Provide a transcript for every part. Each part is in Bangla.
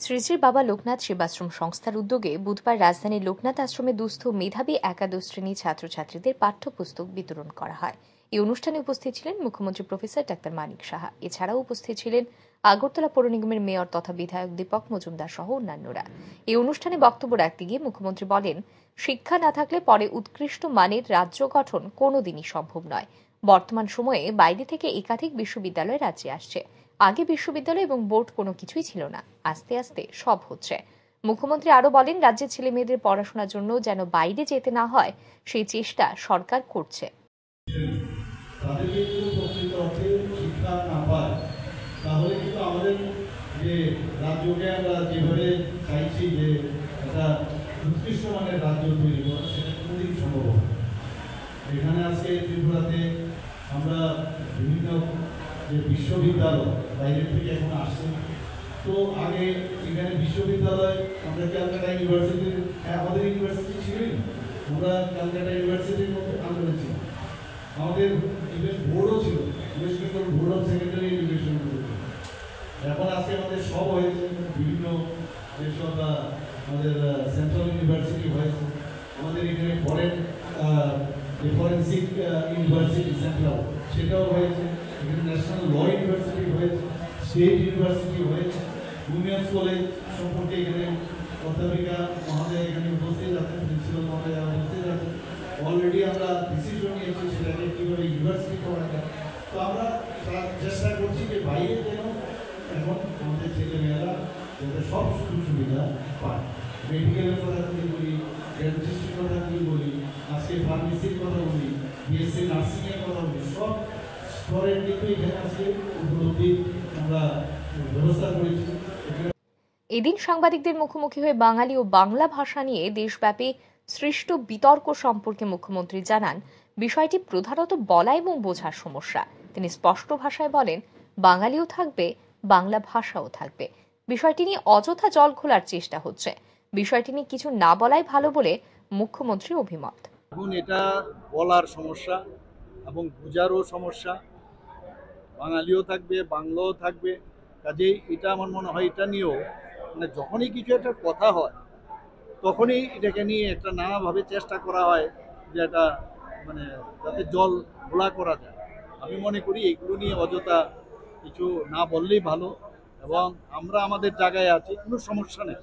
শ্রী শ্রী বাবা লোকনাথ সেবাশ্রম সংস্থার উদ্যোগে বুধবার রাজধানীর লোকনাথ আশ্রমে দুস্থ মেধাবী একাদশ শ্রেণী ছাত্রছাত্রীদের পাঠ্যপুস্তক বিতরণ করা হয়। এই অনুষ্ঠানে উপস্থিত ছিলেন মুখ্যমন্ত্রী প্রফেসর ডাক্তার মানিক সাহা। এছাড়াও উপস্থিত ছিলেন আগরতলা পৌর নিগমের মেয়র তথা বিধায়ক দীপক মজুমদার সহ অন্যান্যরা। এই অনুষ্ঠানে বক্তব্য রাখতে গিয়ে মুখ্যমন্ত্রী বলেন, শিক্ষা না থাকলে পরে উৎকৃষ্ট মানের রাজ্য গঠন কোনোদিনই সম্ভব নয়। বর্তমান সময়ে বাইরে থেকে একাধিক বিশ্ববিদ্যালয় রাজ্যে আসছে। আগে বিশ্ববিদ্যালয় এবং বোর্ড কোনো কিছুই ছিল না, আস্তে আস্তে সব হচ্ছে। মুখ্যমন্ত্রী আরো বলেন, রাজ্যের ছেলে মেয়েদের পড়াশোনার জন্য যেন বাইরে যেতে না হয় সেই চেষ্টা সরকার করছে। তাহলে কিন্তু আমাদের যে রাজ্যকে আমরা যেভাবে চাইছি যে একটা উৎকৃষ্ট মানের রাজ্য তৈরি করা, সেটা কোনোদিন সম্ভব হবে। এখানে আজকে ত্রিপুরাতে আমরা বিভিন্ন যে বিশ্ববিদ্যালয় বাইরে থেকে এখন আসছে, তো আগে এখানে বিশ্ববিদ্যালয় আমরা ক্যালকাটা ইউনিভার্সিটি, আমাদের ইউনিভার্সিটি ছিলই, আমরা ক্যালকাটা ইউনিভার্সিটির মধ্যে আন্দোলন ছিল, আমাদের ইভেন বোর্ডও ছিল, West Bengal board of secondary education. এখন আজকে আমাদের সব হয়েছে, বিভিন্ন যেসব আমাদের সেন্ট্রাল ইউনিভার্সিটি হয়েছে, আমাদের এখানে ফরেন্সিক ইউনিভার্সিটি সেন্ট্রাল সেটাও হয়েছে, এখানে ন্যাশনাল ল ইউনিভার্সিটি হয়েছে, স্টেট ইউনিভার্সিটি হয়েছে, উইমেন্স কলেজ সম্পর্কে এখানে অধ্যাপিকা মহোদয় এখানে উপস্থিত আছেন, প্রিন্সিপাল মহোদয় উপস্থিত আছেন। অলরেডি আমরা ডিসিশন নিয়েছি সেটাকে কীভাবে ইউনিভার্সিটি করা যায়। তো আমরা চেষ্টা করছি যে বাইরে যেন এখন আমাদের ছেলেমেয়েরা যাতে সব সুযোগ সুবিধা পায়। মেডিকেলের কথা যদি বলি, ডেন্টিস্টের কথা যদি বলি, আজকে ফার্মেসির কথা বলি, বিএসসি নার্সিংয়ের কথা বলি, সব স্তরের কিন্তু এখানে আজকে উপলব্ধি আমরা ব্যবস্থা করেছি। এদিন সাংবাদিকদের মুখোমুখি হয়ে বাঙালি ও বাংলা ভাষা নিয়ে দেশব্যাপী সৃষ্ট বিতর্ক সম্পর্কে মুখ্যমন্ত্রী জানান, বিষয়টি প্রধানত বলা এবং বোঝার সমস্যা। তিনি স্পষ্ট ভাষায় বলেন, বাঙালিও থাকবে, বাংলা ভাষাও থাকবে। বিষয়টি নিয়ে অযথা জল খোলার চেষ্টা হচ্ছে। বিষয়টি নিয়ে কিছু না বলাই ভালো বলে মুখ্যমন্ত্রী অভিমত। এখন এটা বলার সমস্যা এবং বোঝারও সমস্যা, বাঙালিও থাকবে, বাংলাও থাকবে। কাজেই এটা আমার মনে হয় এটা নিয়েও মানে যখনই কিছু একটা কথা হয় তখনই এটাকে নিয়ে একটা নানাভাবে চেষ্টা করা হয় যে এটা মানে যাতে জল ঘোলা করা যায়। আমি মনে করি এগুলো নিয়ে অযথা কিছু না বললেই ভালো, এবং আমরা আমাদের জায়গায় আছি, কোনো সমস্যা নেই।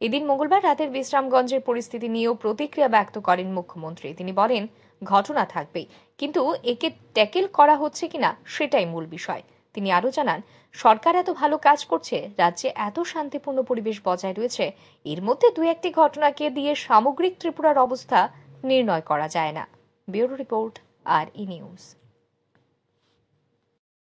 এদিন মঙ্গলবার রাতের বিশ্রামগঞ্জের পরিস্থিতি নিয়েও প্রতিক্রিয়া ব্যক্ত করেন মুখ্যমন্ত্রী। তিনি বলেন, ঘটনা থাকবেই, কিন্তু একে ট্যাকেল করা হচ্ছে কিনা সেটাই মূল বিষয়। তিনি আরো জানান, সরকার এত ভালো কাজ করছে, রাজ্যে এত শান্তিপূর্ণ পরিবেশ বজায় রয়েছে, এর মধ্যে দু একটি ঘটনাকে দিয়ে সামগ্রিক ত্রিপুরার অবস্থা নির্ণয় করা যায় না। ব্যুরো রিপোর্ট, আর ই নিউজ।